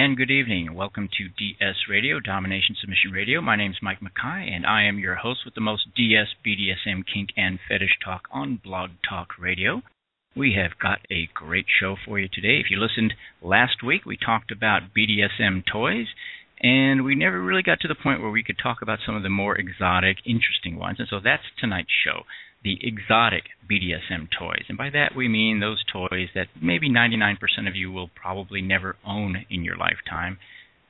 and good evening. Welcome to DS Radio, Domination Submission Radio. My name is Mike Makai, and I am your host with the most DS, BDSM, kink, and fetish talk on Blog Talk Radio. We have got a great show for you today. If you listened last week, we talked about BDSM toys, and we never really got to the point where we could talk about some of the more exotic, interesting ones. And so that's tonight's show, the exotic BDSM toys. And by that we mean those toys that maybe 99% of you will probably never own in your lifetime,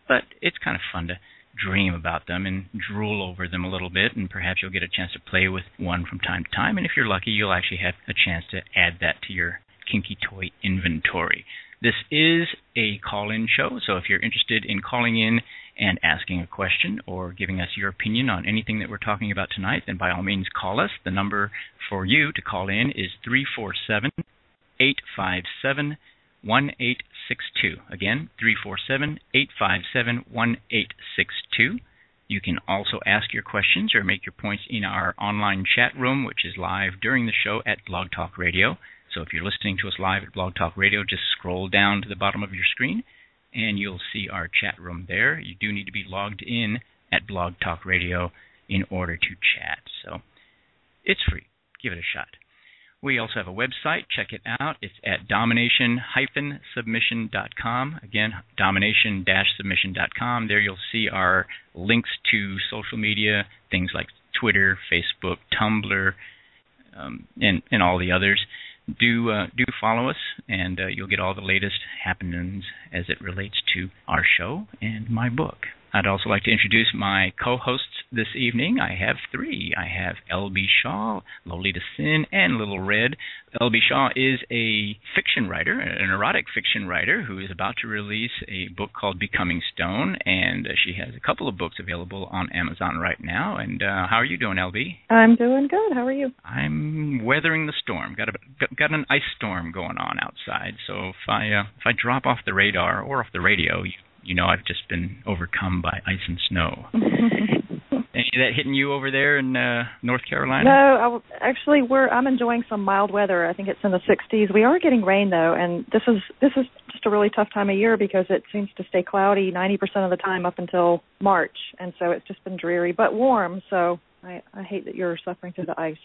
but it's kind of fun to dream about them and drool over them a little bit, and perhaps you'll get a chance to play with one from time to time, and if you're lucky, you'll actually have a chance to add that to your kinky toy inventory. This is a call-in show, so if you're interested in calling in and asking a question or giving us your opinion on anything that we're talking about tonight, then by all means call us. The number for you to call in is 347-857-1862. Again, 347-857-1862. You can also ask your questions or make your points in our online chat room, which is live during the show at Blog Talk Radio. So if you're listening to us live at Blog Talk Radio, just scroll down to the bottom of your screen and you'll see our chat room there. You do need to be logged in at Blog Talk Radio in order to chat. So it's free. Give it a shot. We also have a website. Check it out. It's at domination-submission.com. Again, domination-submission.com. There you'll see our links to social media, things like Twitter, Facebook, Tumblr, and all the others. Do follow us, and you'll get all the latest happenings as it relates to our show and my book. I'd also like to introduce my co-hosts this evening. I have three. I have L.B. Shaw, Lolita Sinn, and Lil Red. L.B. Shaw is a fiction writer, an erotic fiction writer, who is about to release a book called Becoming Stone, and she has a couple of books available on Amazon right now. And how are you doing, L.B.? I'm doing good. How are you? I'm weathering the storm. Got an ice storm going on outside, so if I drop off the radar or off the radio, you know I've just been overcome by ice and snow. Any of that hitting you over there in North Carolina? No, I'm enjoying some mild weather. I think it's in the 60s. We are getting rain though, and this is just a really tough time of year because it seems to stay cloudy 90% of the time up until March, and so it's just been dreary but warm. So I hate that you're suffering through the ice.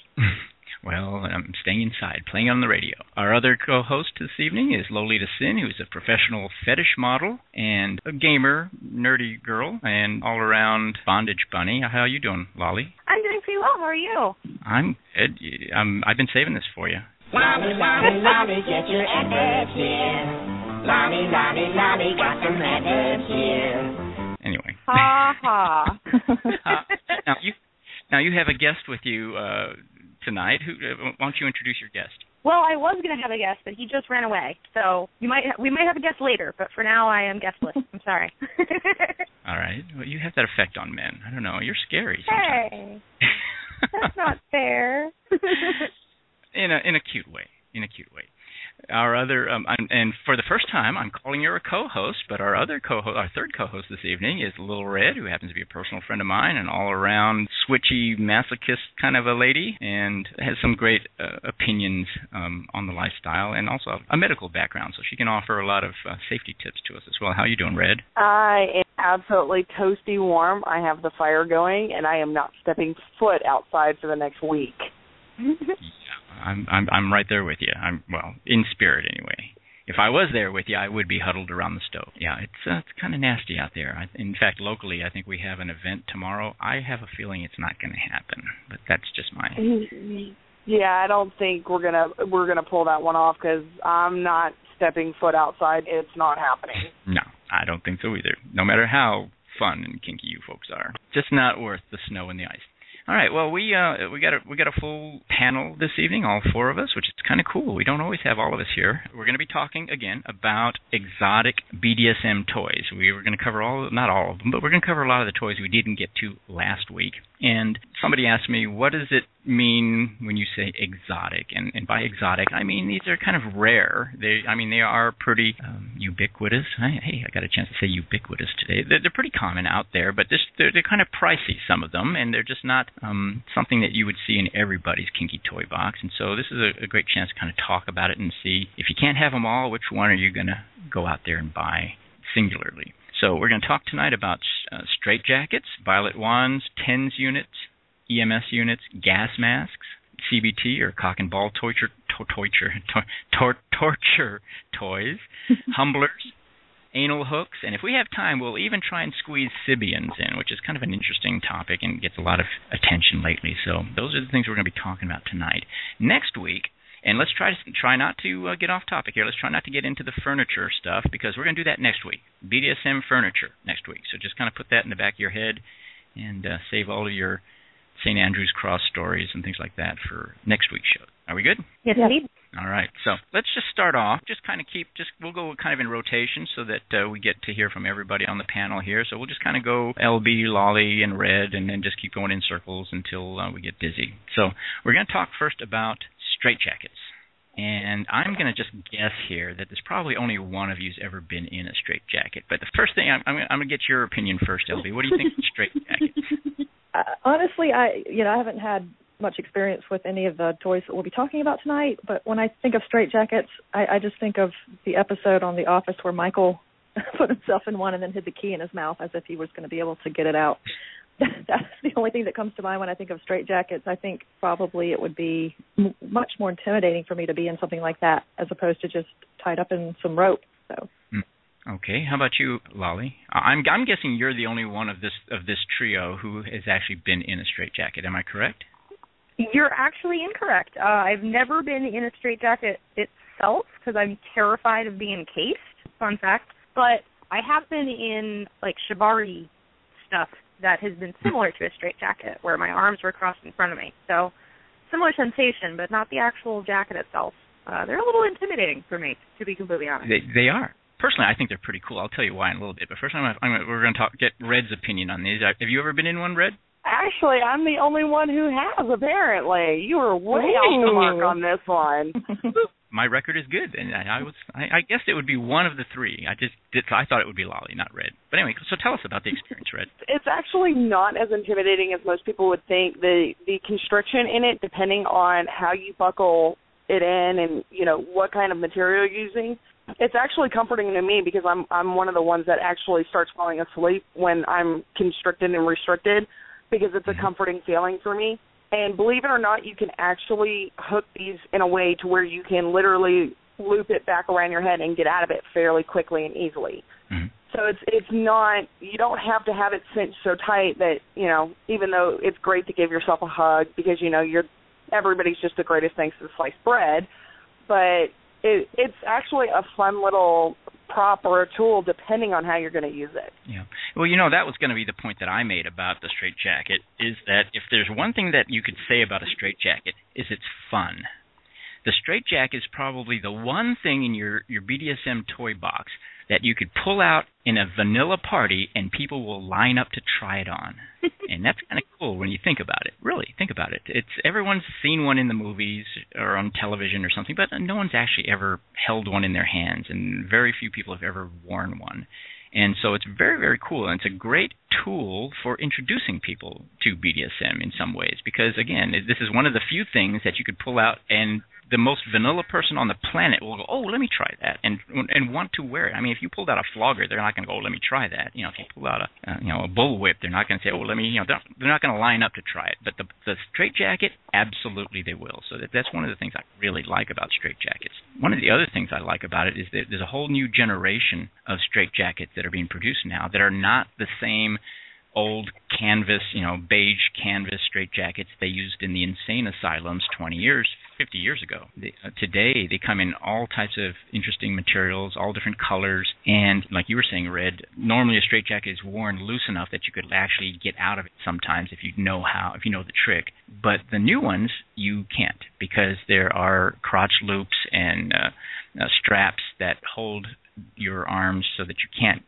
Well, I'm staying inside, playing on the radio. Our other co-host this evening is Lolita Sinn, who's a professional fetish model and a gamer, nerdy girl, and all-around bondage bunny. How are you doing, Lolly? I'm doing pretty well. How are you? I'm good. I've been saving this for you. Lolly, Lolly, Lolly, get your adverbs here. Lolly, Lolly, Lolly, got some adverbs here. Anyway. Ha ha. Now you have a guest with you tonight. Why don't you introduce your guest? Well, I was going to have a guest, but he just ran away. So we might have a guest later, but for now I am guestless. I'm sorry. All right. Well, you have that effect on men. I don't know. You're scary sometimes. Hey, that's not fair. In a cute way. Our other, and for the first time, I'm calling her a co-host, but our third co-host this evening is Lil Red, who happens to be a personal friend of mine, an all-around switchy masochist kind of a lady, and has some great opinions on the lifestyle, and also a medical background, so she can offer a lot of safety tips to us as well. How are you doing, Red? I am absolutely toasty warm. I have the fire going, and I am not stepping foot outside for the next week. I'm right there with you. Well, in spirit anyway. If I was there with you, I would be huddled around the stove. Yeah, it's kind of nasty out there. In fact, locally, I think we have an event tomorrow. I have a feeling it's not going to happen, but that's just my. Yeah, I don't think we're gonna pull that one off because I'm not stepping foot outside. It's not happening. No, I don't think so either. No matter how fun and kinky you folks are, just not worth the snow and the ice. All right, well, we got a full panel this evening, all four of us, which is kind of cool. We don't always have all of us here. We're going to be talking, again, about exotic BDSM toys. We were going to cover not all of them, but we're going to cover a lot of the toys we didn't get to last week. And somebody asked me, what does it mean when you say exotic? And by exotic, I mean these are kind of rare. They are pretty ubiquitous. Hey, I got a chance to say ubiquitous today. They're pretty common out there, but they're kind of pricey, some of them, and they're just not something that you would see in everybody's kinky toy box. And so this is a great chance to kind of talk about it and see if you can't have them all, which one are you going to go out there and buy singularly. So we're going to talk tonight about strait-jackets, violet wands, TENS units, EMS units, gas masks, CBT or cock and ball torture toys, humblers, anal hooks, and if we have time, we'll even try and squeeze Sybians in, which is kind of an interesting topic and gets a lot of attention lately. So those are the things we're going to be talking about tonight. Next week, and let's try not to get off topic here. Let's try not to get into the furniture stuff because we're going to do that next week. BDSM furniture next week. So just kind of put that in the back of your head and save all of your St. Andrew's Cross stories and things like that for next week's show. Are we good? Yes, indeed. All right. So let's just start off. We'll go kind of in rotation so that we get to hear from everybody on the panel here. So we'll just kind of go LB, Lolly, and Red, and then just keep going in circles until we get dizzy. So we're going to talk first about strait-jackets. And I'm going to just guess here that there's probably only one of you's ever been in a strait-jacket. But the first thing, I'm going to get your opinion first, LB. What do you think of strait-jackets? Honestly, I haven't had much experience with any of the toys that we'll be talking about tonight, but when I think of strait-jackets, I just think of the episode on The Office where Michael put himself in one and then hid the key in his mouth as if he was going to be able to get it out. That's the only thing that comes to mind when I think of strait-jackets. I think probably it would be much more intimidating for me to be in something like that as opposed to just tied up in some rope. So. Okay, how about you, Lolly? I'm guessing you're the only one of this trio who has actually been in a strait-jacket. Am I correct? You're actually incorrect. I've never been in a strait-jacket itself because I'm terrified of being encased. Fun fact. But I have been in like shibari stuff that has been similar to a strait-jacket where my arms were crossed in front of me. So similar sensation, but not the actual jacket itself. They're a little intimidating for me, to be completely honest. They are. Personally, I think they're pretty cool. I'll tell you why in a little bit. But first, we're going to get Red's opinion on these. Have you ever been in one, Red? Actually, I'm the only one who has, apparently. You were way off the mark on this one. My record is good, and I guessed it would be one of the three. I thought it would be Lolly, not Red. But anyway, so tell us about the experience, Red. It's actually not as intimidating as most people would think. The constriction in it, depending on how you buckle it in and, what kind of material you're using, it's actually comforting to me because I'm one of the ones that actually starts falling asleep when I'm constricted and restricted because it's a comforting feeling for me. And believe it or not, you can actually hook these in a way to where you can literally loop it back around your head and get out of it fairly quickly and easily. Mm-hmm. So it's not, you don't have to have it cinched so tight that, even though it's great to give yourself a hug because, everybody's just the greatest thing since sliced bread, but it's actually a fun little prop or a tool depending on how you're going to use it. Yeah. Well, that was going to be the point that I made about the strait-jacket is that if there's one thing that you could say about a strait-jacket is it's fun. The strait-jacket is probably the one thing in your BDSM toy box that you could pull out in a vanilla party and people will line up to try it on. And that's kind of cool when you think about it. Really, think about it. Everyone's seen one in the movies or on television or something, but no one's actually ever held one in their hands, and very few people have ever worn one. And so it's very, very cool, and it's a great tool for introducing people to BDSM in some ways because, again, this is one of the few things that you could pull out and the most vanilla person on the planet will go, oh, let me try that, and want to wear it. I mean, if you pulled out a flogger, they're not going to go, oh, let me try that. If you pull out a bullwhip, they're not going to say, oh, let me, they're not going to line up to try it. But the strait-jacket, absolutely they will. So that's one of the things I really like about strait-jackets. One of the other things I like about it is that there's a whole new generation of strait-jackets that are being produced now that are not the same old canvas, beige canvas strait-jackets they used in the insane asylums 50 years ago. Today, they come in all types of interesting materials, all different colors, and like you were saying, Red, normally a strait-jacket is worn loose enough that you could actually get out of it sometimes if you know the trick. But the new ones, you can't because there are crotch loops and straps that hold your arms so that you can't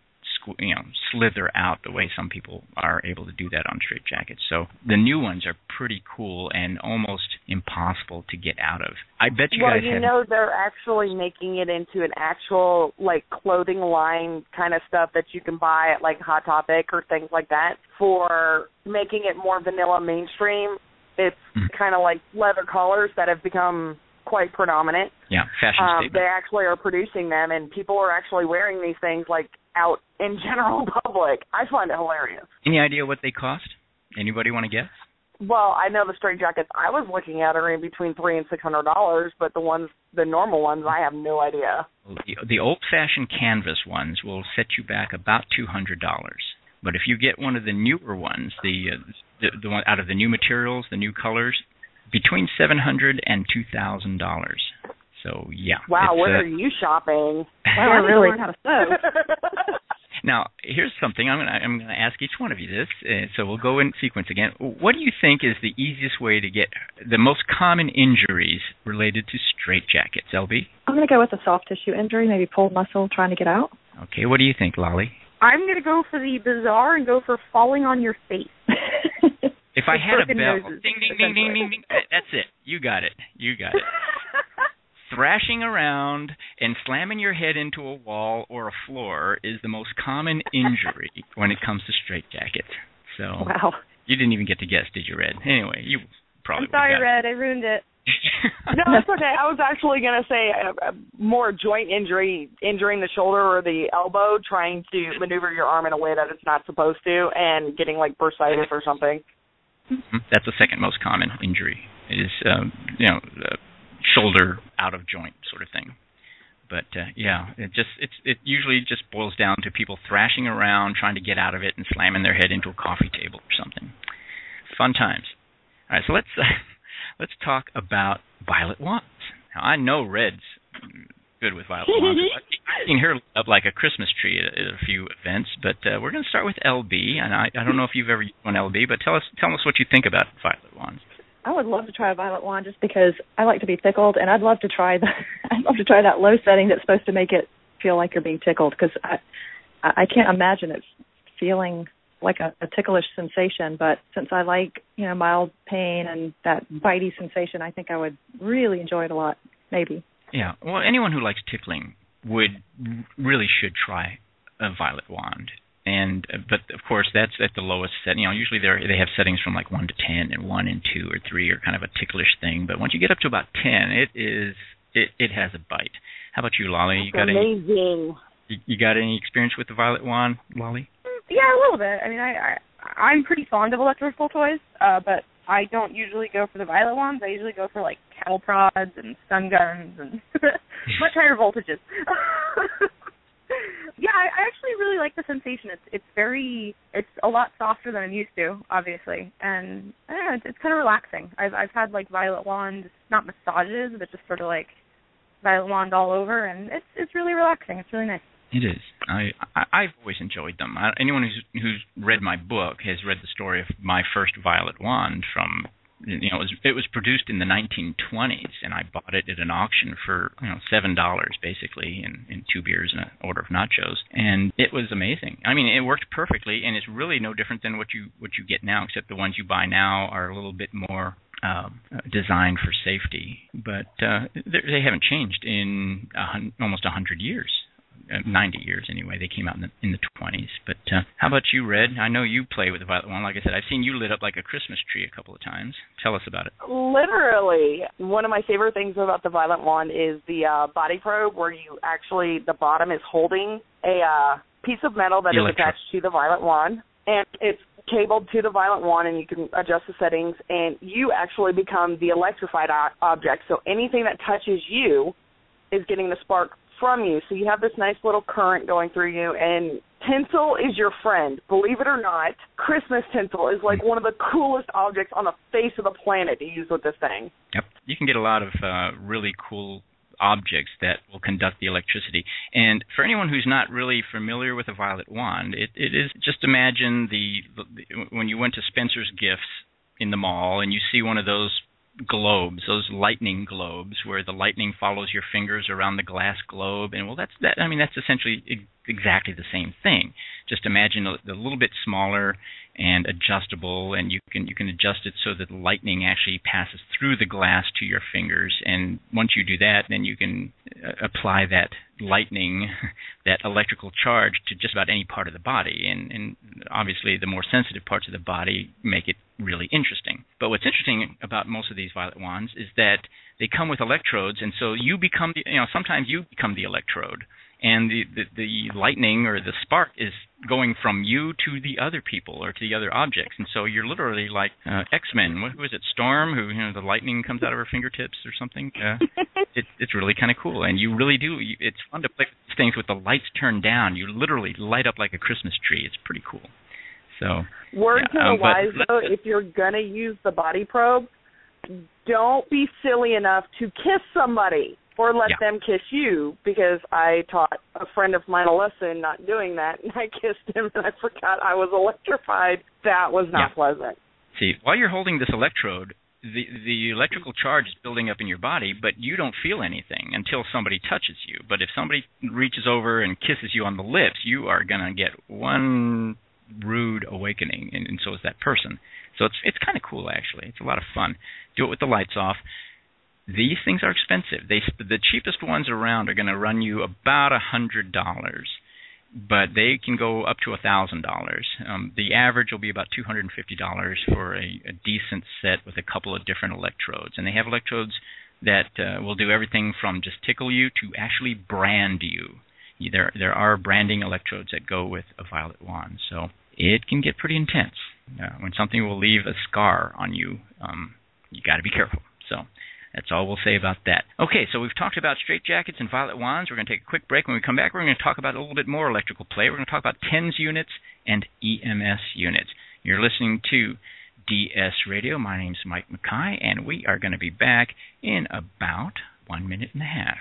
slither out the way some people are able to do that on strait-jackets. So the new ones are pretty cool and almost impossible to get out of. I bet you guys have... they're actually making it into an actual, clothing line kind of stuff that you can buy at, Hot Topic or things like that for making it more vanilla mainstream. It's kind of like leather collars that have become quite predominant. Yeah, fashion statement. They actually are producing them, and people are actually wearing these things like out in general public. I find it hilarious. Any idea what they cost? Anybody want to guess? Well, I know the strait-jackets I was looking at are in between $300 and $600, but the normal ones, I have no idea. The old-fashioned canvas ones will set you back about $200. But if you get one of the newer ones, the one out of the new materials, the new colors, between $700 and $2,000. So yeah. Wow, where are you shopping? Wow, I really learn how to sew. Now, here's something. I'm gonna ask each one of you this. So we'll go in sequence again. What do you think is the easiest way to get the most common injuries related to strait-jackets, LB? I'm going to go with a soft tissue injury, maybe pulled muscle trying to get out. Okay, what do you think, Lolly? I'm going to go for the bizarre and go for falling on your face. If I had a bell, noses, ding, ding, ding, ding, ding, ding, that's it. You got it. Thrashing around and slamming your head into a wall or a floor is the most common injury when it comes to strait-jackets. So wow. You didn't even get to guess, did you, Red? Anyway, you probably I'm sorry, Red. I ruined it. No, that's okay. I was actually going to say more joint injury, injuring the shoulder or the elbow, trying to maneuver your arm in a way that it's not supposed to, and getting like bursitis or something. That's the second most common injury is, shoulder out of joint sort of thing. But it usually just boils down to people thrashing around, trying to get out of it, and slamming their head into a coffee table or something. Fun times. All right, so let's talk about violet wands. Now I know Red's good with violet wands. I've seen her up like a Christmas tree at a few events. But we're going to start with LB, and I don't know if you've ever used one, LB, but tell us what you think about violet wands. I would love to try a violet wand just because I like to be tickled, and I'd love to try that low setting that's supposed to make it feel like you're being tickled, because I can't imagine it feeling like a ticklish sensation. But since I like mild pain and that bitey sensation, I think I would really enjoy it a lot. Maybe. Yeah. Well, anyone who likes tickling should try a violet wand. But of course that's at the lowest setting. Usually they have settings from like 1 to 10, and 1 and 2 or 3 are kind of a ticklish thing. But once you get up to about 10, it has a bite. How about you, Lolly? Amazing. You got any experience with the violet wand, Lolly? Yeah, a little bit. I mean, I'm pretty fond of electrical toys, but I don't usually go for the violet wands. I usually go for like cattle prods and stun guns and much higher voltages. Yeah, I actually really like the sensation. It's a lot softer than I'm used to, obviously, and I don't know, it's kind of relaxing. I've had like violet wands, not massages, but just sort of like violet wand all over, and it's really relaxing. It's really nice. It is. I've always enjoyed them. Anyone who's read my book has read the story of my first violet wand from. It was produced in the 1920s, and I bought it at an auction for $7 basically, in 2 beers and an order of nachos, and it was amazing. I mean, it worked perfectly, and it's really no different than what you get now, except the ones you buy now are a little bit more designed for safety, but they haven't changed in almost 100 years. 90 years anyway. They came out in the 20s. But how about you, Red? I know you play with the violet wand. Like I said, I've seen you lit up like a Christmas tree a couple of times. Tell us about it. Literally. One of my favorite things about the violet wand is the body probe, where the bottom is holding a piece of metal that is attached to the violet wand, and it's cabled to the violet wand, and you can adjust the settings, and you actually become the electrified object. So anything that touches you is getting the spark from you. So you have this nice little current going through you, and tinsel is your friend. Believe it or not, Christmas tinsel is like one of the coolest objects on the face of the planet to use with this thing. Yep. You can get a lot of really cool objects that will conduct the electricity. And for anyone who's not really familiar with a violet wand, it is, just imagine when you went to Spencer's Gifts in the mall and you see one of those globes, those lightning globes, where the lightning follows your fingers around the glass globe, and that's essentially exactly the same thing. Just imagine a little bit smaller and adjustable, and you can adjust it so that the lightning actually passes through the glass to your fingers. And once you do that, then you can apply that lightning, that electrical charge, to just about any part of the body. And obviously, the more sensitive parts of the body make it really interesting. But what's interesting about most of these violet wands is that they come with electrodes, and so you become, sometimes you become the electrode. And the lightning or the spark is going from you to the other people or to the other objects. And so you're literally like X-Men. What was it, Storm, who, the lightning comes out of her fingertips or something? It's really kind of cool. And you really do. It's fun to play with these things with the lights turned down. You literally light up like a Christmas tree. It's pretty cool. So Word to the wise, though, if you're going to use the body probe, don't be silly enough to kiss somebody. Or let them kiss you, because I taught a friend of mine a lesson not doing that, and I kissed him, and I forgot I was electrified. That was not pleasant. See, while you're holding this electrode, the electrical charge is building up in your body, but you don't feel anything until somebody touches you. But if somebody reaches over and kisses you on the lips, you are going to get one rude awakening, and so is that person. So it's kind of cool, actually. It's a lot of fun. Do it with the lights off. These things are expensive. The cheapest ones around are going to run you about $100, but they can go up to $1,000. The average will be about $250 for a decent set with a couple of different electrodes. And they have electrodes that will do everything from just tickle you to actually brand you. There are branding electrodes that go with a violet wand, so it can get pretty intense. When something will leave a scar on you, you got to be careful. So that's all we'll say about that. Okay, so we've talked about strait-jackets and violet wands. We're going to take a quick break. When we come back, we're going to talk about a little bit more electrical play. We're going to talk about TENS units and EMS units. You're listening to DS Radio. My name's Mike Makai, and we are going to be back in about 1 minute and a half.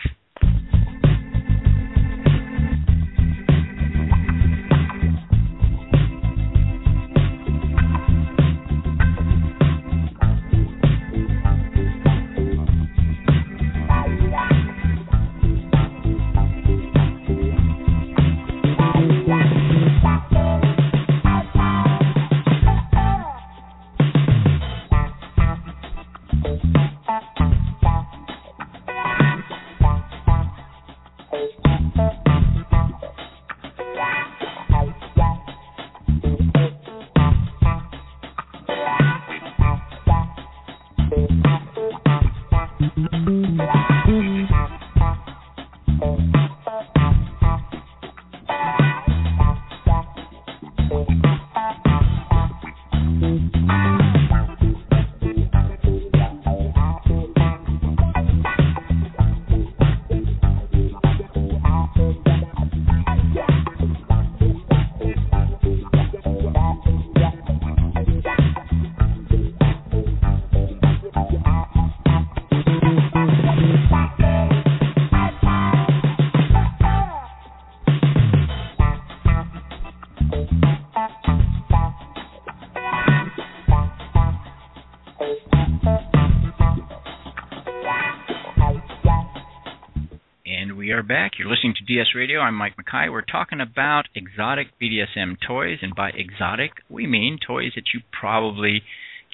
Back. You're listening to DS Radio. I'm Mike Makai. We're talking about exotic BDSM toys, and by exotic, we mean toys that you probably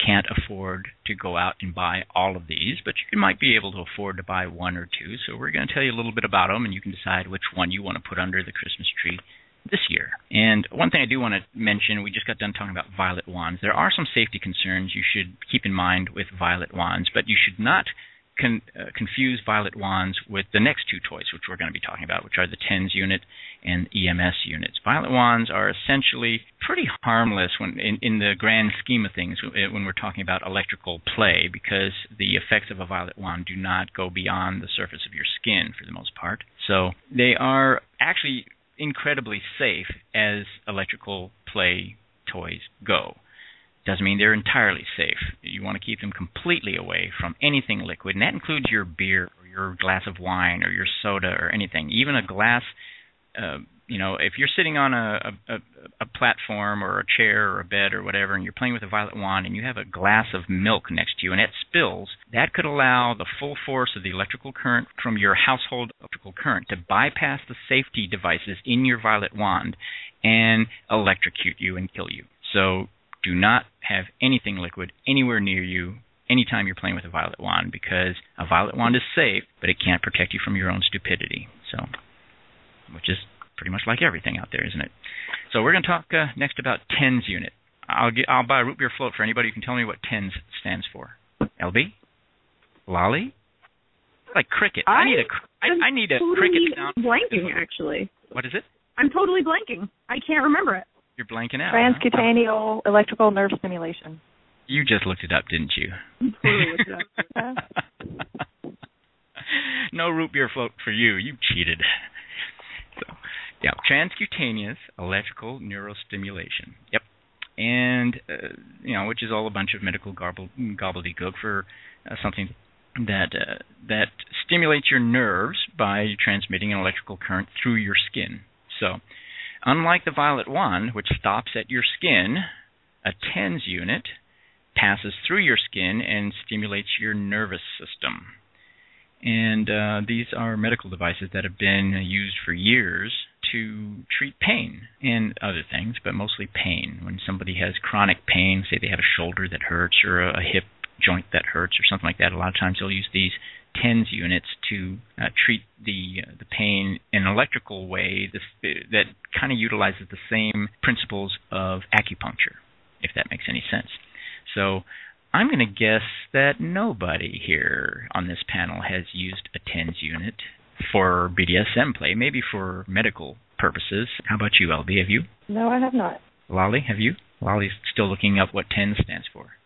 can't afford to go out and buy all of these, but you might be able to afford to buy one or two. So we're going to tell you a little bit about them, and you can decide which one you want to put under the Christmas tree this year. And one thing I do want to mention, we just got done talking about violet wands. There are some safety concerns you should keep in mind with violet wands, but you should not confuse violet wands with the next two toys, which we're going to be talking about, which are the TENS unit and EMS units. Violet wands are essentially pretty harmless when, in the grand scheme of things, when we're talking about electrical play, because the effects of a violet wand do not go beyond the surface of your skin for the most part. So they are actually incredibly safe as electrical play toys go. Doesn't mean they're entirely safe. You want to keep them completely away from anything liquid, and that includes your beer or your glass of wine or your soda or anything. Even a glass, if you're sitting on a platform or a chair or a bed or whatever, and you're playing with a violet wand and you have a glass of milk next to you and it spills, that could allow the full force of the electrical current from your household electrical current to bypass the safety devices in your violet wand and electrocute you and kill you. So do not have anything liquid anywhere near you anytime you're playing with a violet wand, because a violet wand is safe, but it can't protect you from your own stupidity. So, which is pretty much like everything out there, isn't it? So we're going to talk next about TENS unit. I'll buy a root beer float for anybody who can tell me what TENS stands for. LB? Lolly? Like cricket. I need a cricket sound. Blanking, actually. What is it? I'm totally blanking. I can't remember it. You're blanking out. Transcutaneal electrical nerve stimulation. You just looked it up, didn't you? Totally looked it up. No root beer float for you. You cheated. So, yeah, transcutaneous electrical neurostimulation. Yep. And, which is all a bunch of medical gobbledygook for something that stimulates your nerves by transmitting an electrical current through your skin. So, unlike the violet wand, which stops at your skin, a TENS unit passes through your skin and stimulates your nervous system. And these are medical devices that have been used for years to treat pain and other things, but mostly pain. When somebody has chronic pain, say they have a shoulder that hurts or a hip joint that hurts or something like that, a lot of times they'll use these TENS units to treat the pain in an electrical way that kind of utilizes the same principles of acupuncture, if that makes any sense. So I'm going to guess that nobody here on this panel has used a TENS unit for BDSM play, maybe for medical purposes. How about you, LB? Have you? No, I have not. Lolly, have you? Lolly's still looking up what TENS stands for.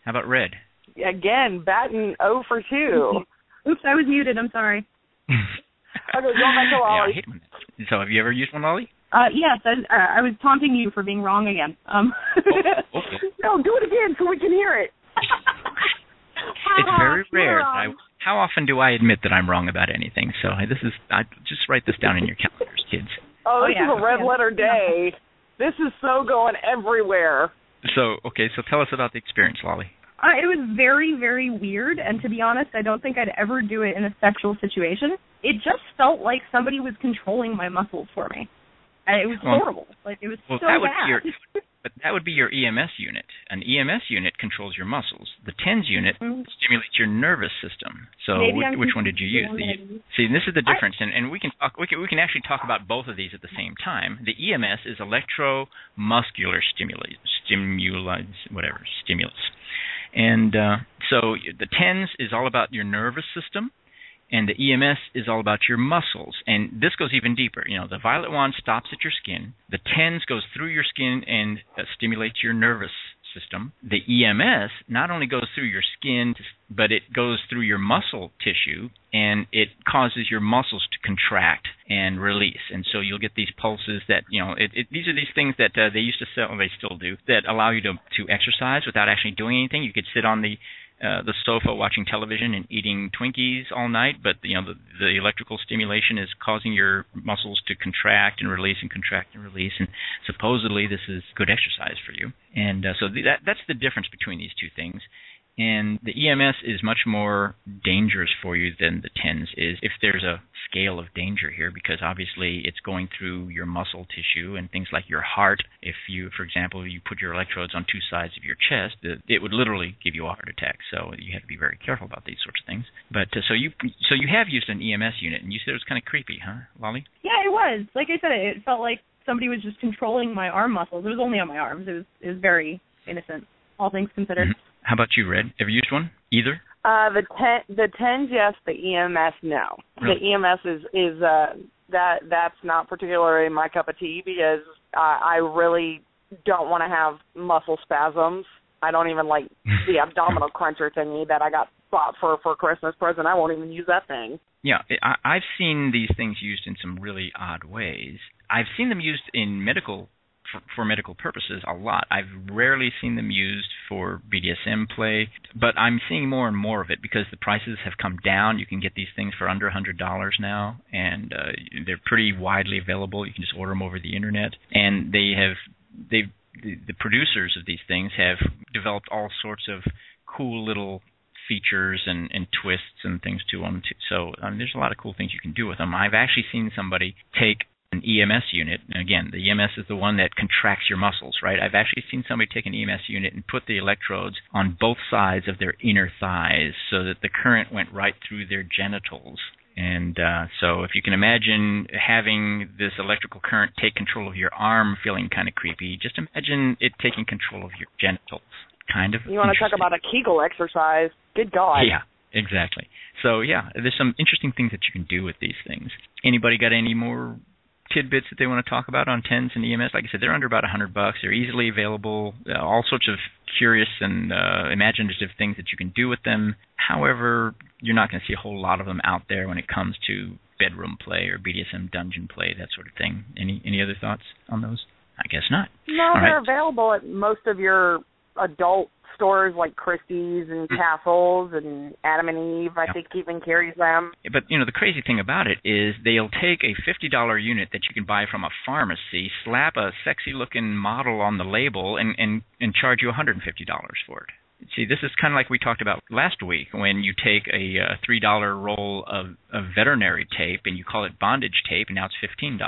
How about Red? Again, batting 0 for 2. Oops, I was muted. I'm sorry. Okay, going back to Lolly. Yeah, I hate when that. So have you ever used one, Lolly? Yes, I was taunting you for being wrong again. Okay. No, do it again so we can hear it. It's very rare. How often do I admit that I'm wrong about anything? So I just write this down in your calendars, kids. Oh, this is a red letter day. This is so going everywhere. So tell us about the experience, Lolly. It was very, very weird, and to be honest, I don't think I'd ever do it in a sexual situation. It just felt like somebody was controlling my muscles for me. And it was horrible. Like, it was so bad. But that would be your EMS unit. An EMS unit controls your muscles. The TENS unit stimulates your nervous system. So which one did you use? See, this is the difference, and we can actually talk about both of these at the same time. The EMS is electromuscular stimulus. And so the TENS is all about your nervous system, and the EMS is all about your muscles. And this goes even deeper. The violet wand stops at your skin. The TENS goes through your skin and stimulates your nervous system. The EMS not only goes through your skin, but it goes through your muscle tissue, and it causes your muscles to contract and release. And so you'll get these pulses that, these are these things that they used to sell, and they still do, that allow you to exercise without actually doing anything. You could sit on the sofa watching television and eating Twinkies all night, but the electrical stimulation is causing your muscles to contract and release and contract and release, and supposedly this is good exercise for you. And so that's the difference between these two things. And the EMS is much more dangerous for you than the TENS is, if there's a scale of danger here, because obviously it's going through your muscle tissue and things like your heart. If you, for example, you put your electrodes on two sides of your chest, it would literally give you a heart attack. So you have to be very careful about these sorts of things. But so you have used an EMS unit, and you said it was kind of creepy, huh, Lolly? Yeah, it was. Like I said, it felt like somebody was just controlling my arm muscles. It was only on my arms. It was very innocent, all things considered. Mm-hmm. How about you, Red? Ever used one? Either? The TENS, yes. The EMS, no. Really? The EMS is that's not particularly my cup of tea, because I really don't want to have muscle spasms. I don't even like the abdominal cruncher thingy that I got bought for Christmas present. I won't even use that thing. Yeah, I've seen these things used in some really odd ways. I've seen them used in for medical purposes a lot. I've rarely seen them used for BDSM play, but I'm seeing more and more of it because the prices have come down. You can get these things for under $100 now, and they're pretty widely available. You can just order them over the internet, and the producers of these things have developed all sorts of cool little features and twists and things to them too. So there's a lot of cool things you can do with them. I've actually seen somebody take an EMS unit. And again, the EMS is the one that contracts your muscles, right? I've actually seen somebody take an EMS unit and put the electrodes on both sides of their inner thighs so that the current went right through their genitals. And so if you can imagine having this electrical current take control of your arm feeling kind of creepy, just imagine it taking control of your genitals. Kind of. You want to talk about a Kegel exercise? Good God. Yeah, exactly. So, yeah, there's some interesting things that you can do with these things. Anybody got any more tidbits that they want to talk about on TENS and EMS? Like I said, they're under about $100. They're easily available. All sorts of curious and imaginative things that you can do with them. However, you're not going to see a whole lot of them out there when it comes to bedroom play or BDSM dungeon play, that sort of thing. Any other thoughts on those? I guess not. No, all they're right. available at most of your adult stores like Christie's and Castles and Adam and Eve, I think even carries them. But, the crazy thing about it is they'll take a $50 unit that you can buy from a pharmacy, slap a sexy-looking model on the label, and charge you $150 for it. See, this is kind of like we talked about last week when you take a $3 roll of veterinary tape and you call it bondage tape, and now it's $15.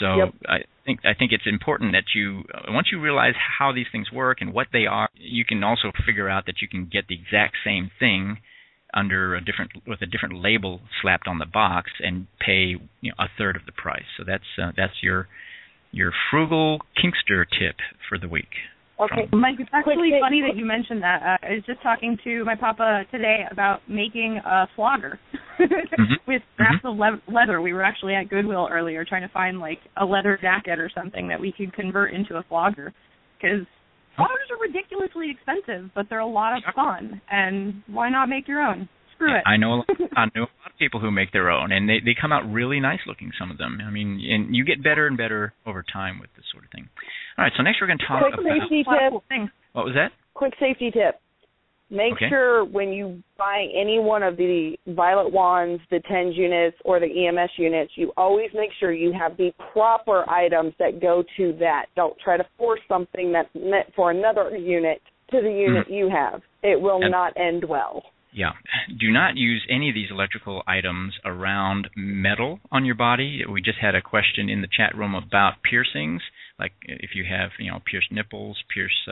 So yep. I think it's important that you once you realize how these things work and what they are, you can also figure out that you can get the exact same thing with a different label slapped on the box and pay a third of the price. So that's your frugal kinkster tip for the week. Okay, Mike, it's actually funny that you mentioned that. I was just talking to my papa today about making a flogger with scraps of leather. We were actually at Goodwill earlier trying to find like a leather jacket or something that we could convert into a flogger, because floggers are ridiculously expensive, but they're a lot of fun, and why not make your own? Screw it. I know a lot of people who make their own, and they come out really nice looking, some of them. I mean, and you get better and better over time with this sort of thing. All right, so next we're going to talk about... Safety tip. What was that? Quick safety tip. Make sure when you buy any one of the Violet Wands, the TENS units, or the EMS units, you always make sure you have the proper items that go to that. Don't try to force something that's meant for another unit to the unit you have. It will not end well. Yeah. Do not use any of these electrical items around metal on your body. We just had a question in the chat room about piercings, like if you have, pierced nipples, pierced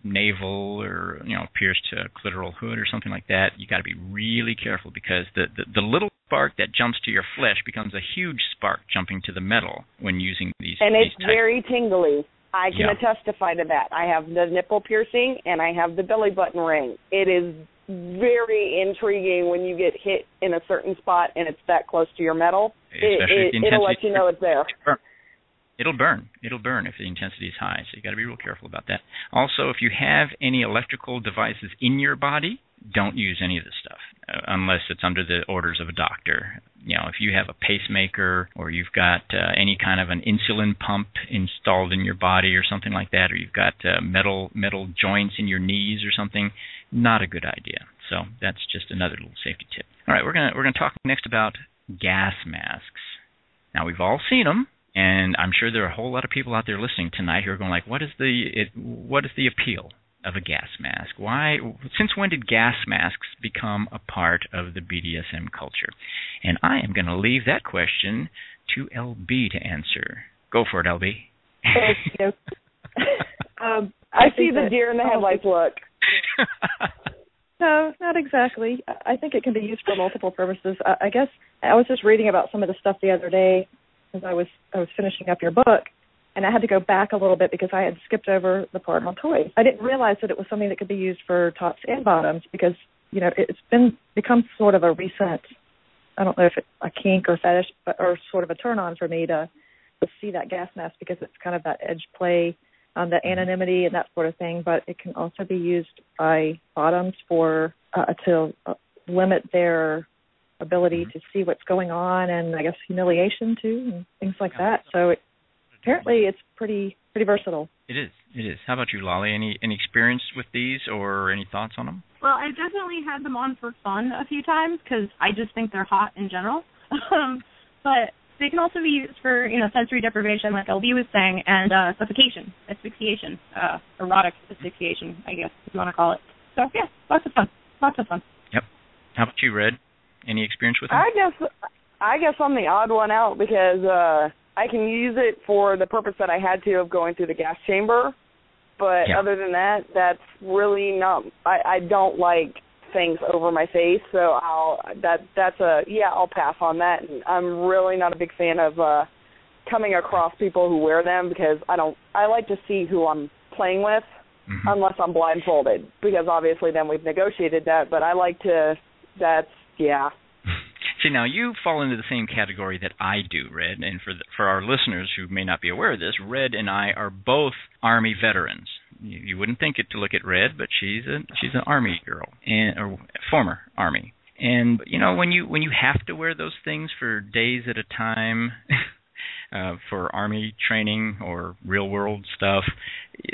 navel, or, pierced clitoral hood or something like that. You got to be really careful, because the little spark that jumps to your flesh becomes a huge spark jumping to the metal when using these. And it's types. very tingly. I can testify to that. I have the nipple piercing and I have the belly button ring. It is very intriguing when you get hit in a certain spot and it's that close to your metal. It'll let you know it's there. It'll burn. It'll burn if the intensity is high, so you got to be real careful about that. Also, if you have any electrical devices in your body, don't use any of this stuff unless it's under the orders of a doctor. If you have a pacemaker, or you've got any kind of an insulin pump installed in your body or something like that, or you've got metal joints in your knees or something, not a good idea. So that's just another little safety tip. All right, we're gonna talk next about gas masks. Now, we've all seen them, and I'm sure there are a whole lot of people out there listening tonight who are going like, what is the appeal of a gas mask? Why? Since when did gas masks become a part of the BDSM culture? And I am going to leave that question to LB to answer. Go for it, LB. Thank you. I see the deer in the headlights look. No, not exactly. I think it can be used for multiple purposes. I guess I was just reading about some of the stuff the other day as I was finishing up your book, and I had to go back a little bit because I had skipped over the part on toys. I didn't realize that it was something that could be used for tops and bottoms, because it's become sort of a recent, I don't know if it's a kink or fetish, or sort of a turn on for me to see that gas mask, because it's kind of that edge play, the anonymity and that sort of thing. But it can also be used by bottoms to limit their ability to see what's going on, and I guess humiliation too, and things like that. So apparently it's pretty versatile. It is. How about you, Lolly? Any experience with these, or any thoughts on them? Well, I've definitely had them on for fun a few times, because I just think they're hot in general. But they can also be used for, sensory deprivation, like LB was saying, and suffocation, asphyxiation, erotic asphyxiation, I guess, if you want to call it. So, yeah, lots of fun. Yep. How about you, Red? Any experience with them? I guess I'm the odd one out because I can use it for the purpose that I had to of going through the gas chamber. But other than that, that's really not. I don't like things over my face, so I'll pass on that. And I'm really not a big fan of coming across people who wear them because I like to see who I'm playing with, unless I'm blindfolded, because obviously then we've negotiated that. But I like to. See, now you fall into the same category that I do, Red, and for our listeners who may not be aware of this, Red and I are both Army veterans. You wouldn't think it to look at Red, but she's an Army girl, or former Army. And when you have to wear those things for days at a time, for Army training or real world stuff,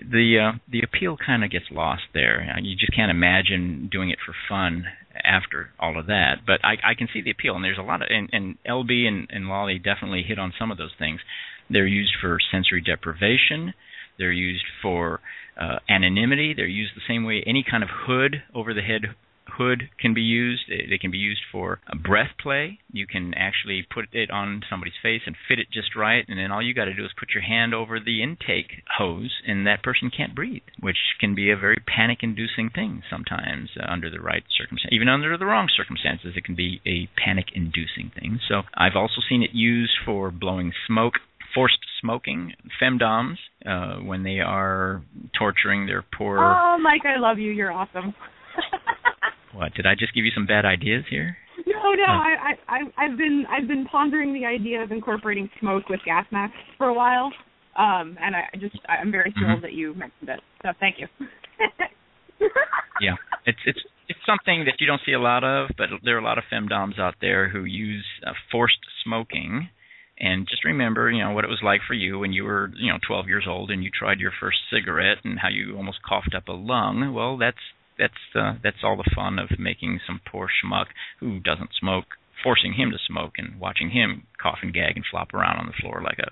the appeal kind of gets lost there. You just can't imagine doing it for fun after all of that. But I can see the appeal, and there's a lot of, and LB and Lolly definitely hit on some of those things. They're used for sensory deprivation. They're used for anonymity. They're used the same way any kind of hood, over the head hood can be used. They can be used for breath play. You can actually put it on somebody's face and fit it just right, and then all you got to do is put your hand over the intake hose, and that person can't breathe, which can be a very panic-inducing thing sometimes under the right circumstances. Even under the wrong circumstances, it can be a panic-inducing thing. So I've also seen it used for blowing smoke, forced smoking, femdoms, when they are torturing their poor... Oh, Mike, I love you. You're awesome. What, did I just give you some bad ideas here? No. I've been pondering the idea of incorporating smoke with gas masks for a while, and I'm very thrilled that you mentioned it. So thank you. Yeah, it's something that you don't see a lot of, but there are a lot of femdoms out there who use forced smoking. And just remember, what it was like for you when you were, 12 years old and you tried your first cigarette and how you almost coughed up a lung. Well, that's all the fun of making some poor schmuck who doesn't smoke, forcing him to smoke and watching him cough and gag and flop around on the floor like a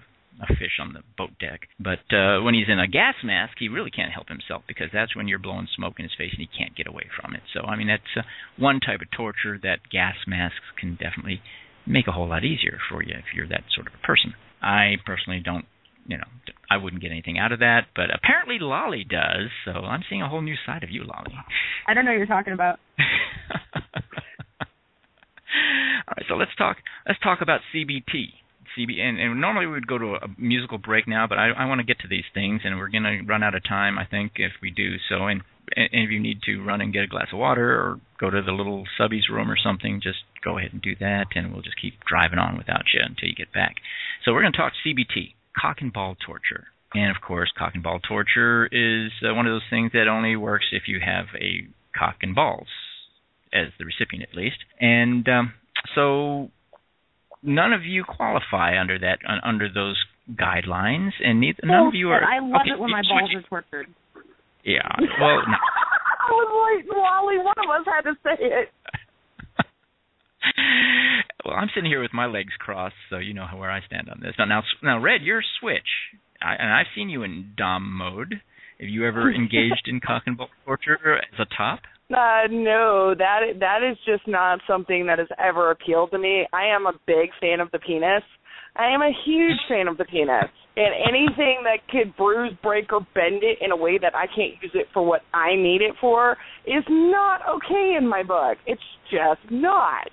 fish on the boat deck. But when he's in a gas mask, he really can't help himself, because that's when you're blowing smoke in his face and he can't get away from it. So, that's one type of torture that gas masks can definitely make a whole lot easier for you if you're that sort of a person. I personally don't, I wouldn't get anything out of that, but apparently Lolly does, so I'm seeing a whole new side of you, Lolly. I don't know what you're talking about. All right, so let's talk about CBT. And normally we would go to a musical break now, but I want to get to these things, and we're going to run out of time, I think, if we do. So, and if you need to run and get a glass of water or go to the little subby's room or something, just go ahead and do that, and we'll just keep driving on without you until you get back. So we're going to talk CBT, cock and ball torture. And, of course, cock and ball torture is one of those things that only works if you have a cock and balls, as the recipient at least. And so none of you qualify under those guidelines, and none of you are... I love it when my balls are tortured. Yeah, well... No. I was like, Wally, one of us had to say it. Well, I'm sitting here with my legs crossed, so you know where I stand on this. Now, Red, you're switch, and I've seen you in dom mode. Have you ever engaged in cock and ball torture as a top? No, that is just not something that has ever appealed to me. I am a big fan of the penis. I am a huge fan of the penis. And anything that could bruise, break, or bend it in a way that I can't use it for what I need it for is not okay in my book. It's just not.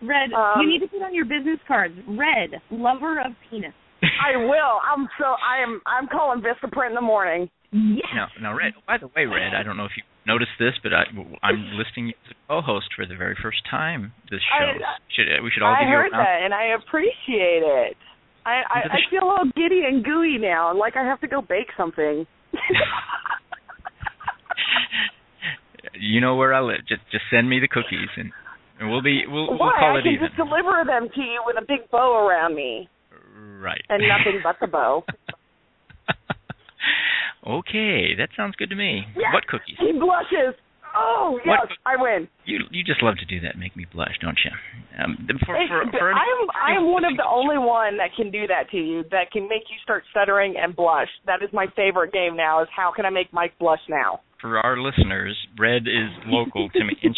Red, you need to put on your business cards. Red, lover of penis. I will. I'm calling Vistaprint in the morning. Yes. Now, Red. By the way, Red, I don't know if you noticed this, but I'm listing you as a co-host for the very first time this show. We should all give you a round. I heard that, and I appreciate it. I feel all giddy and gooey now, like I have to go bake something. You know where I live. Just send me the cookies, and we'll call it even. I can just deliver them to you with a big bow around me. Right. And nothing but the bow. Okay, that sounds good to me. Yes, what cookies? He blushes. Oh, yes, I win. You just love to do that, make me blush, don't you? I am one of the only one that can do that to you, that can make you start stuttering and blush. That is my favorite game now, is how can I make Mike blush now? For our listeners, Red is local to me, and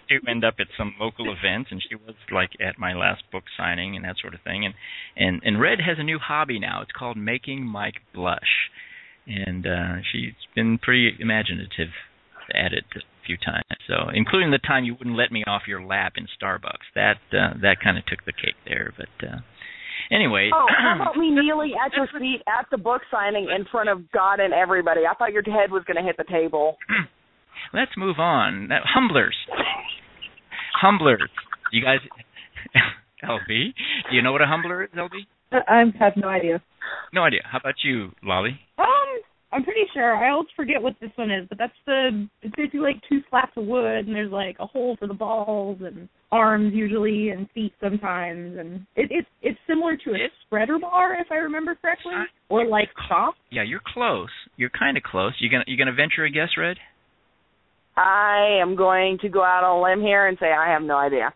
to end up at some local events, and she was like at my last book signing and that sort of thing. And Red has a new hobby now. It's called making Mike blush, and she's been pretty imaginative at it a few times. So, including the time you wouldn't let me off your lap in Starbucks. That kind of took the cake there, but. Anyway. Oh, how about me kneeling at your feet at the book signing in front of God and everybody? I thought your head was going to hit the table. Let's move on. Humblers. You guys, LB, do you know what a humbler is, LB? I have no idea. No idea. How about you, Lolly? I'm pretty sure. I always forget what this one is, but it's basically like 2 slats of wood, and there's like a hole for the balls and arms usually, and feet sometimes, and it's similar to a spreader bar, if I remember correctly, or like chop. Yeah, you're close. You're kind of close. You gonna venture a guess, Red? I am going to go out on a limb here and say I have no idea.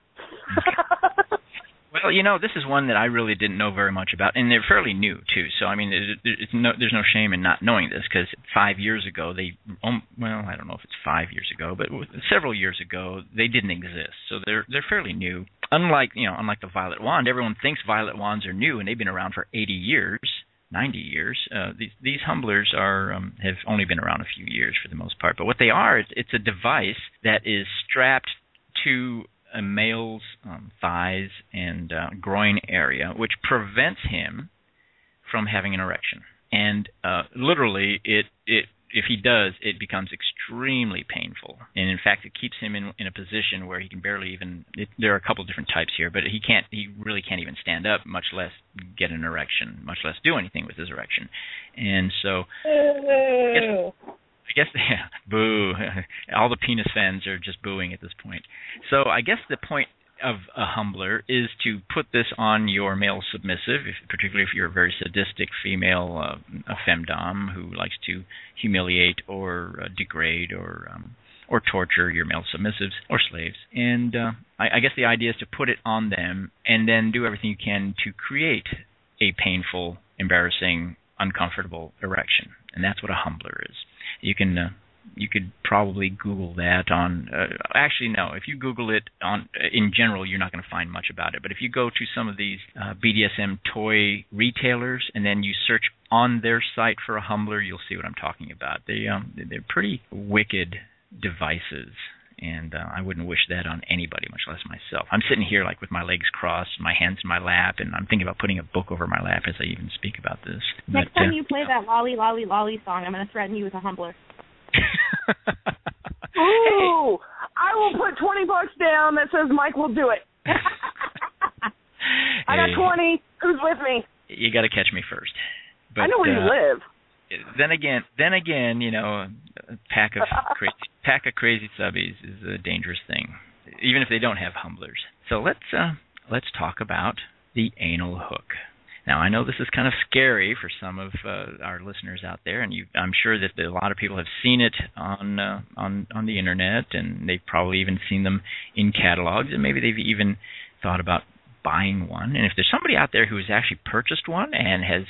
Well, this is one that I really didn't know very much about, and they're fairly new, too. So, I mean, there's no shame in not knowing this, because 5 years ago, I don't know if it's 5 years ago, but several years ago, they didn't exist. So they're fairly new. Unlike the violet wand, everyone thinks violet wands are new, and they've been around for 80 years, 90 years. These humblers have only been around a few years for the most part. But what they are, it's a device that is strapped to a male's thighs and groin area, which prevents him from having an erection. And literally, if he does, it becomes extremely painful. And in fact, it keeps him in a position where he can barely even. There are a couple of different types here, but he really can't even stand up, much less get an erection, much less do anything with his erection. And so. I guess, yeah, boo. All the penis fans are just booing at this point. So I guess the point of a humbler is to put this on your male submissive, particularly if you're a very sadistic female, a femdom who likes to humiliate or degrade or torture your male submissives or slaves. And I guess the idea is to put it on them and then do everything you can to create a painful, embarrassing, uncomfortable erection. And that's what a humbler is. You could probably Google that on. Actually, no. If you Google it in general, you're not going to find much about it. But if you go to some of these BDSM toy retailers and then you search on their site for a humbler, you'll see what I'm talking about. They're pretty wicked devices, and I wouldn't wish that on anybody, much less myself. I'm sitting here like with my legs crossed, my hands in my lap, and I'm thinking about putting a book over my lap as I even speak about this. Next time you play that Lolly, Lolly, Lolly song, I'm going to threaten you with a humbler. Ooh, I will put $20 down that says Mike will do it. I got 20. Who's with me? You got to catch me first. But, I know where you live. Then again, a pack of crazy subbies is a dangerous thing, even if they don't have humblers. So let's talk about the anal hook. Now, I know this is kind of scary for some of our listeners out there, and I'm sure that a lot of people have seen it on the internet, and they've probably even seen them in catalogs, and maybe they've even thought about buying one. And if there's somebody out there who has actually purchased one and has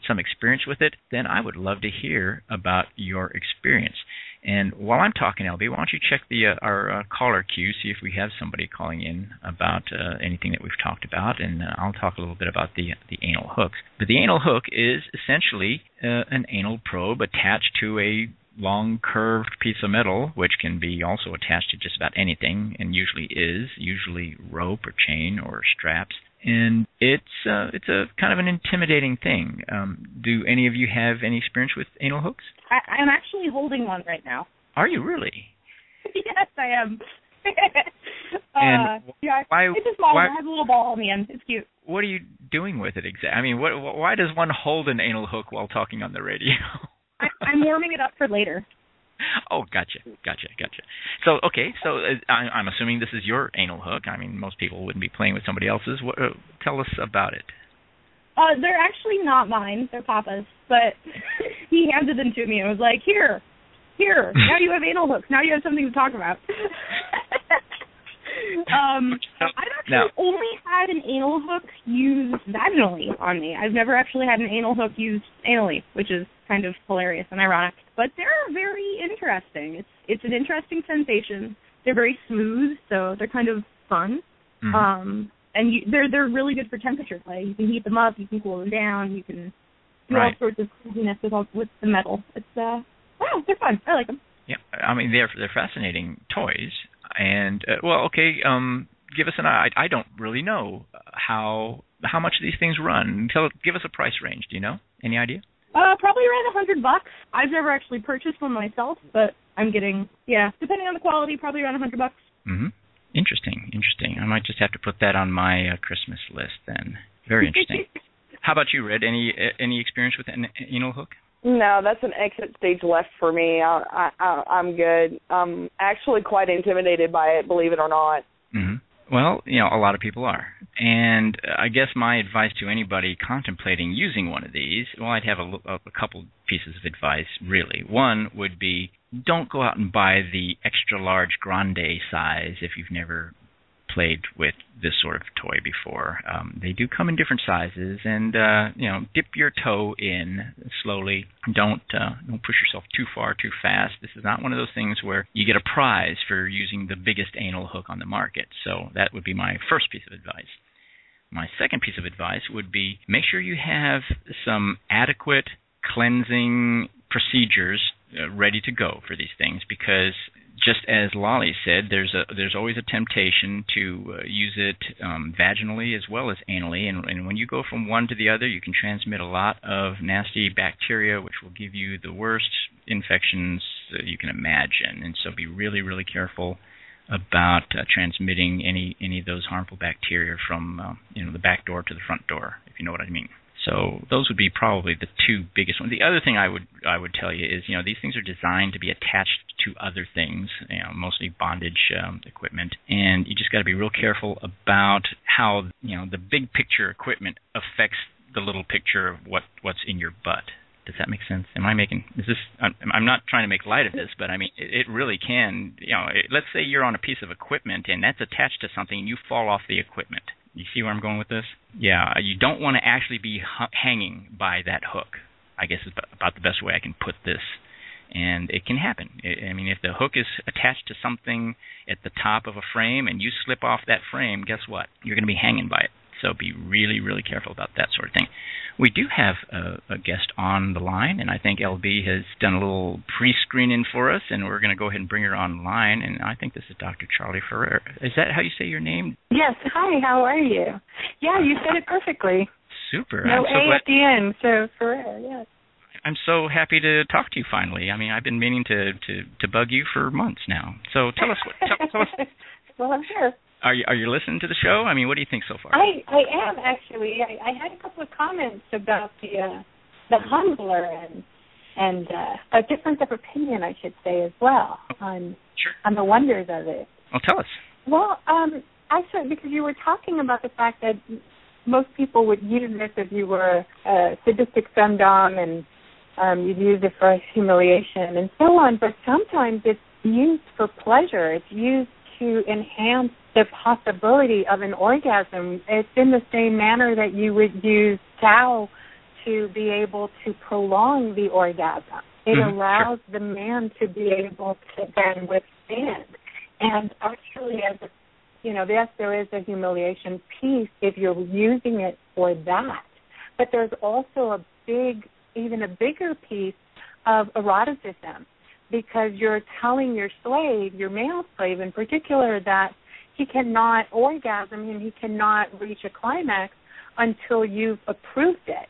some experience with it, then I would love to hear about your experience. And while I'm talking, LB, why don't you check our caller queue, see if we have somebody calling in about anything that we've talked about, and I'll talk a little bit about the anal hook. But the anal hook is essentially an anal probe attached to a long curved piece of metal, which can be also attached to just about anything, and usually rope or chain or straps. And it's a kind of an intimidating thing. Do any of you have any experience with anal hooks? I'm actually holding one right now. Are you really? Yes, I am. And it's a small one. It has a little ball on the end. It's cute. What are you doing with it exactly? I mean, why does one hold an anal hook while talking on the radio? I'm warming it up for later. Oh, gotcha. So, I'm assuming this is your anal hook. I mean, most people wouldn't be playing with somebody else's. Tell us about it. They're actually not mine. They're Papa's. But he handed them to me and was like, here, now you have anal hooks. Now you have something to talk about. I've actually only had an anal hook used vaginally on me. I've never actually had an anal hook used anally, which is kind of hilarious and ironic. But they're very interesting. It's an interesting sensation. they're very smooth, so they're kind of fun. Mm-hmm. And they're really good for temperature play. You can heat them up, you can cool them down, you can do all sorts of craziness with the metal. It's they're fun. I like them. Yeah, I mean they're fascinating toys. And give us I don't really know how much these things run. Give us a price range. Do you know? Any idea? Probably around $100. I've never actually purchased one myself, but I'm getting depending on the quality, probably around $100. Mm-hmm. Interesting. I might just have to put that on my Christmas list then. Very interesting. How about you, Red? Any experience with an anal hook? No, that's an exit stage left for me. I'm good. I'm actually quite intimidated by it, believe it or not. Mm-hmm. Well, a lot of people are. And I guess my advice to anybody contemplating using one of these, I'd have a couple pieces of advice, really. One would be, don't go out and buy the extra large grande size if you've never played with this sort of toy before. They do come in different sizes, and dip your toe in slowly. Don't push yourself too far too fast. This is not one of those things where you get a prize for using the biggest anal hook on the market. So that would be my first piece of advice. My second piece of advice would be, make sure you have some adequate cleansing procedures ready to go for these things, because just as Lolly said, there's always a temptation to use it vaginally as well as anally, and when you go from one to the other, you can transmit a lot of nasty bacteria, which will give you the worst infections you can imagine. And so be really, really careful about transmitting any of those harmful bacteria from the back door to the front door, if you know what I mean. So those would be probably the two biggest ones. The other thing I would tell you is, these things are designed to be attached to other things, mostly bondage equipment, and you just got to be real careful about how the big picture equipment affects the little picture of what's in your butt. Does that make sense? I'm not trying to make light of this, but I mean it really can. Let's say you're on a piece of equipment and that's attached to something, and you fall off the equipment. You see where I'm going with this? Yeah, you don't want to actually be hanging by that hook, I guess is about the best way I can put this. And it can happen. I mean, if the hook is attached to something at the top of a frame and you slip off that frame, guess what? You're going to be hanging by it. So be really, really careful about that sort of thing. We do have a guest on the line, and I think LB has done a little pre-screening for us, and we're going to go ahead and bring her online. And I think this is Dr. Charley Ferrer. Is that how you say your name? Yes. Hi, how are you? Yeah, you said it perfectly. Super. No A at the end, so Ferrer, yes. I'm so happy to talk to you finally. I mean, I've been meaning to bug you for months now. So tell us. Tell us. Well, I'm here. Are you listening to the show? I mean, what do you think so far? I am actually. I had a couple of comments about the humbler and a difference of opinion, I should say, as well on the wonders of it. Well, tell us. Well, actually, because you were talking about the fact that most people would use this if you were a sadistic femdom and you'd use it for humiliation and so on. But sometimes it's used for pleasure. It's used to enhance the possibility of an orgasm. It's in the same manner that you would use Tao to be able to prolong the orgasm. It allows the man to be able to then withstand. And actually, yes, there is a humiliation piece if you're using it for that. But there's also even a bigger piece of eroticism, because you're telling your slave, your male slave in particular, that he cannot orgasm and he cannot reach a climax until you've approved it.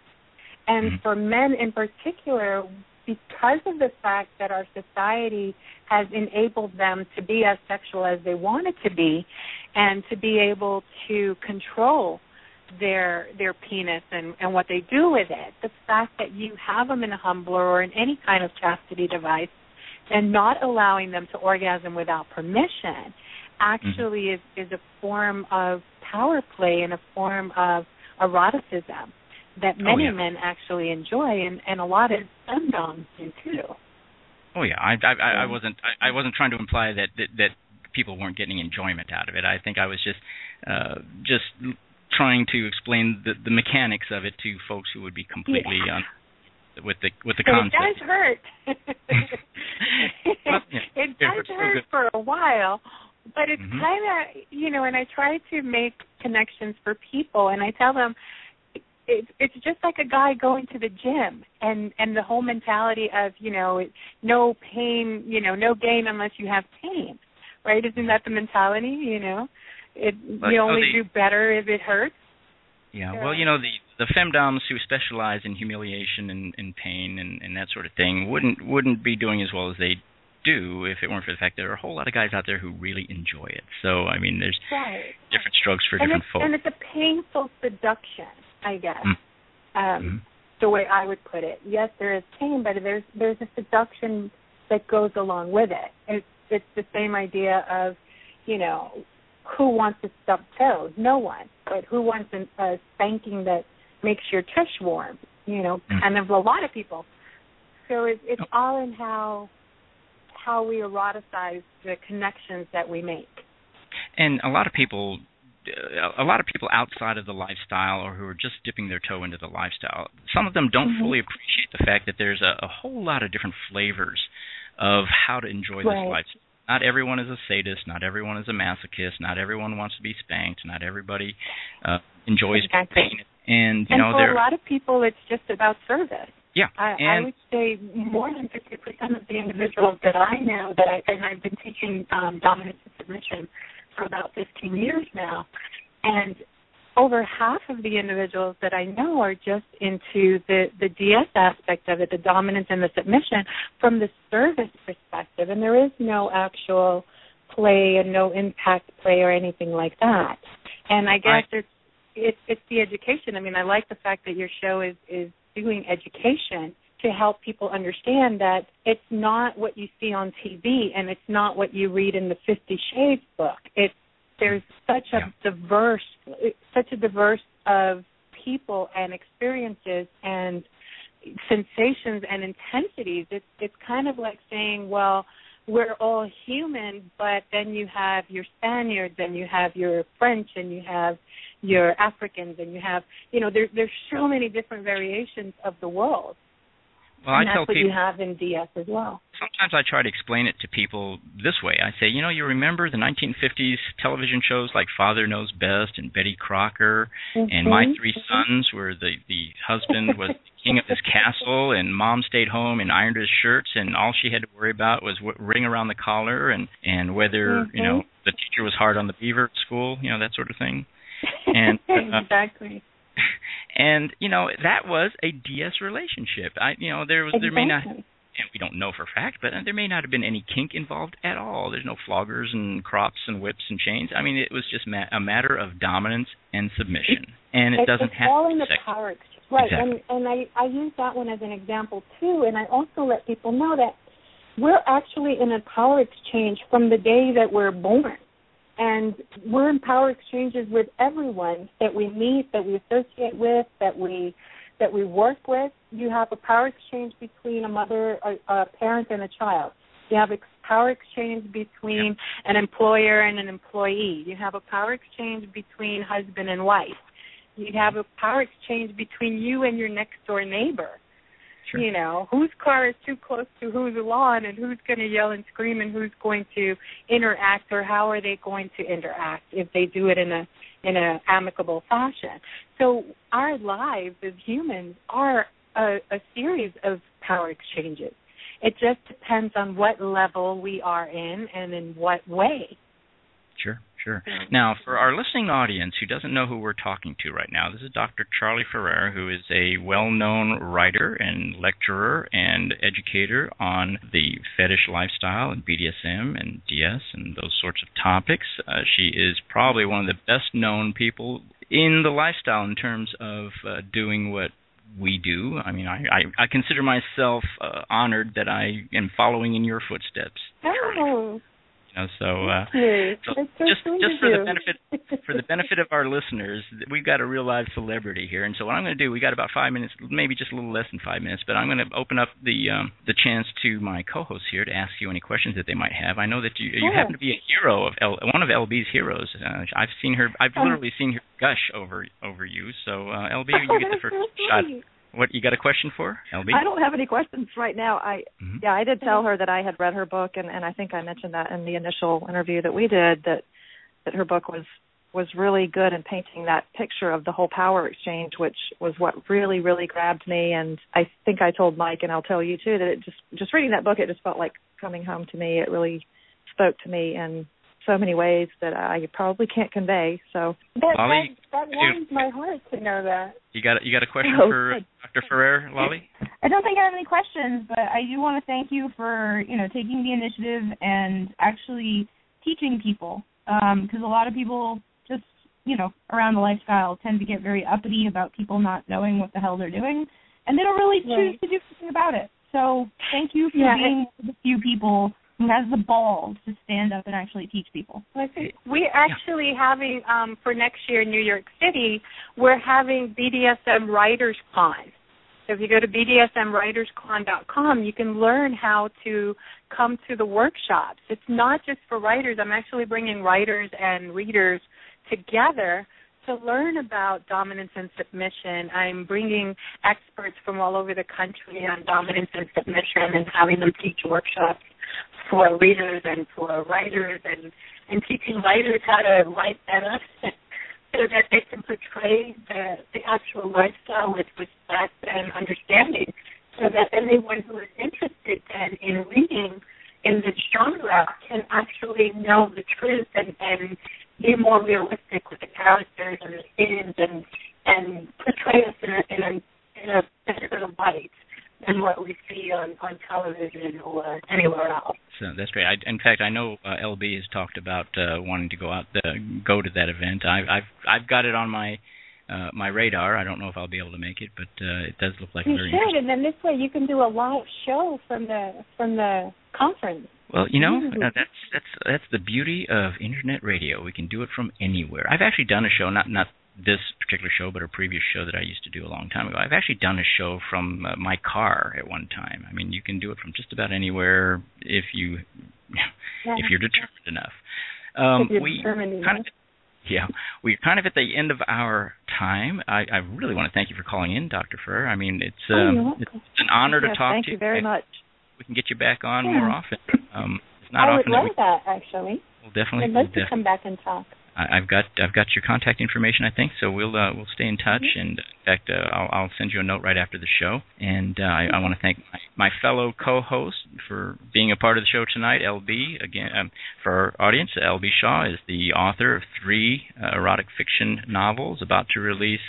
And for men in particular, because of the fact that our society has enabled them to be as sexual as they want it to be and to be able to control their penis and what they do with it, the fact that you have them in a humbler or in any kind of chastity device and not allowing them to orgasm without permission actually is a form of power play and a form of eroticism that many men actually enjoy, and a lot of femdoms do too. Oh yeah, I wasn't trying to imply that people weren't getting enjoyment out of it. I think I was just trying to explain the mechanics of it to folks who would be completely with the concept. It does hurt. It does hurt for a while, But it's kind of, and I try to make connections for people, and I tell them it's just like a guy going to the gym, and the whole mentality of, no pain, no gain unless you have pain, right? Isn't that the mentality, You only do better if it hurts. Yeah, well, the femdoms who specialize in humiliation and pain and that sort of thing wouldn't be doing as well as they do if it weren't for the fact that there are a whole lot of guys out there who really enjoy it. So, I mean, there's different strokes for different folks. And it's a painful seduction, I guess, the way I would put it. Yes, there is pain, but there's a seduction that goes along with it. It's the same idea of, who wants a stubbed toe? No one. But who wants a spanking that makes your tush warm? Kind of a lot of people. So it's all in how we eroticize the connections that we make. And a lot of people outside of the lifestyle, or who are just dipping their toe into the lifestyle, some of them don't fully appreciate the fact that there's a whole lot of different flavors of how to enjoy this lifestyle. Not everyone is a sadist. Not everyone is a masochist. Not everyone wants to be spanked. Not everybody enjoys pain. And for a lot of people, it's just about service. Yeah, I would say more than 50% of the individuals that I know and I've been teaching Domination Submission for about 15 years now, and over half of the individuals that I know are just into the DS aspect of it, the dominance and the submission, from the service perspective, and there is no actual play and no impact play or anything like that. And I guess it's the education. I mean, I like the fact that your show is doing education to help people understand that it's not what you see on TV and it's not what you read in the 50 Shades book. There's such a diverse of people and experiences and sensations and intensities. It's kind of like saying, well, we're all human, but then you have your Spaniards and you have your French and you have your Africans and you have, there's so many different variations of the world. Well, and that's what you have in DS as well. Sometimes I try to explain it to people this way. I say, you remember the 1950s television shows like Father Knows Best and Betty Crocker and My Three Sons, where the husband was the king of his castle and mom stayed home and ironed his shirts, and all she had to worry about was ring around the collar and whether, the teacher was hard on the beaver at school, that sort of thing. And exactly. And that was a DS relationship. There may not, and we don't know for a fact, but there may not have been any kink involved at all. There's no floggers and crops and whips and chains. I mean, it was just a matter of dominance and submission, and it doesn't have all in the sex. power exchange, right? Exactly. And I use that one as an example too, and I also let people know that we're actually in a power exchange from the day that we're born. And we're in power exchanges with everyone that we meet, that we associate with, that we work with. You have a power exchange between a mother, a parent, and a child. You have a power exchange between an employer and an employee. You have a power exchange between husband and wife. You have a power exchange between you and your next-door neighbor. Sure. Whose car is too close to whose lawn and who's going to yell and scream and who's going to interact, or how are they going to interact if they do it in a amicable fashion. So our lives as humans are a series of power exchanges. It just depends on what level we are in and in what way. Sure. Now, for our listening audience who doesn't know who we're talking to right now, this is Dr. Charley Ferrer, who is a well-known writer and lecturer and educator on the fetish lifestyle and BDSM and DS and those sorts of topics. She is probably one of the best-known people in the lifestyle in terms of doing what we do. I mean, I consider myself honored that I am following in your footsteps. Oh. Just for the benefit of our listeners, we've got a real live celebrity here, and so what I'm going to do, we got about 5 minutes, maybe just a little less than 5 minutes, but I'm going to open up the chance to my co-hosts here to ask you any questions that they might have. I know that you happen to be a hero of one of LB's heroes. I've literally seen her gush over you. So LB, you get the first shot. What, you got a question for LB? I don't have any questions right now. I did tell her that I had read her book, and I think I mentioned that in the initial interview that we did, that her book was really good in painting that picture of the whole power exchange, which was what really, really grabbed me. And I think I told Mike, and I'll tell you too, that it just reading that book, it just felt like coming home to me. It really spoke to me in so many ways that I probably can't convey. So that warms my heart to know that. You got a question for Dr. Ferrer, Lolly? I don't think I have any questions, but I do want to thank you for taking the initiative and actually teaching people, because a lot of people just around the lifestyle tend to get very uppity about people not knowing what the hell they're doing, and they don't really choose to do anything about it. So thank you for being the few people who has the balls to stand up and actually teach people. We're actually having, for next year in New York City, we're having BDSM Writers Con. So if you go to bdsmwriterscon.com, you can learn how to come to the workshops. It's not just for writers. I'm actually bringing writers and readers together to learn about dominance and submission. I'm bringing experts from all over the country on dominance and submission and having them teach workshops for readers and for writers, and teaching writers how to write better so that they can portray the actual lifestyle with respect and understanding, so that anyone who is interested then in reading in this genre can actually know the truth and be more realistic with the characters and the scenes and portray us in a better light than what we see on television or anywhere else. So that's great. In fact, I know LB has talked about wanting to go to that event. I've got it on my radar. I don't know if I'll be able to make it, but it does look like you very should, interesting. and then this way you can do a live show from the conference. Well, that's the beauty of internet radio. We can do it from anywhere. I've actually done a show, not this particular show, but a previous show that I used to do a long time ago. I've actually done a show from my car at one time. I mean, you can do it from just about anywhere if you're determined enough. We're kind of at the end of our time. I really want to thank you for calling in, Dr. Ferrer. I mean, it's an honor to talk to you. Thank you very much. We can get you back on more often. It's not I often would love that, actually. We'll definitely. I'd love to come back and talk. I've got your contact information, I think, so we'll stay in touch. And in fact, I'll send you a note right after the show. And I want to thank my fellow co-host for being a part of the show tonight. LB, again, for our audience, LB Shaw is the author of 3 erotic fiction novels, about to release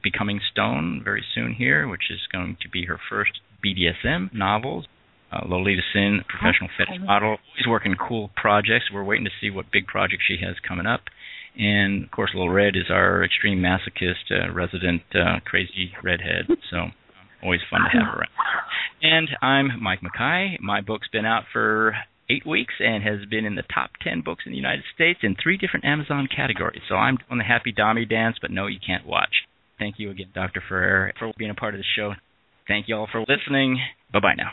Becoming Stone very soon here, which is going to be her first BDSM novels. Lolita Sinn, professional fetish model. She's working cool projects. We're waiting to see what big project she has coming up. And, of course, Lil Red is our extreme masochist, resident crazy redhead. So always fun to have her around. And I'm Mike Makai. My book's been out for 8 weeks and has been in the top 10 books in the United States in 3 different Amazon categories. So I'm doing the happy Dommy dance, but no, you can't watch. Thank you again, Dr. Ferrer, for being a part of the show. Thank you all for listening. Bye-bye now.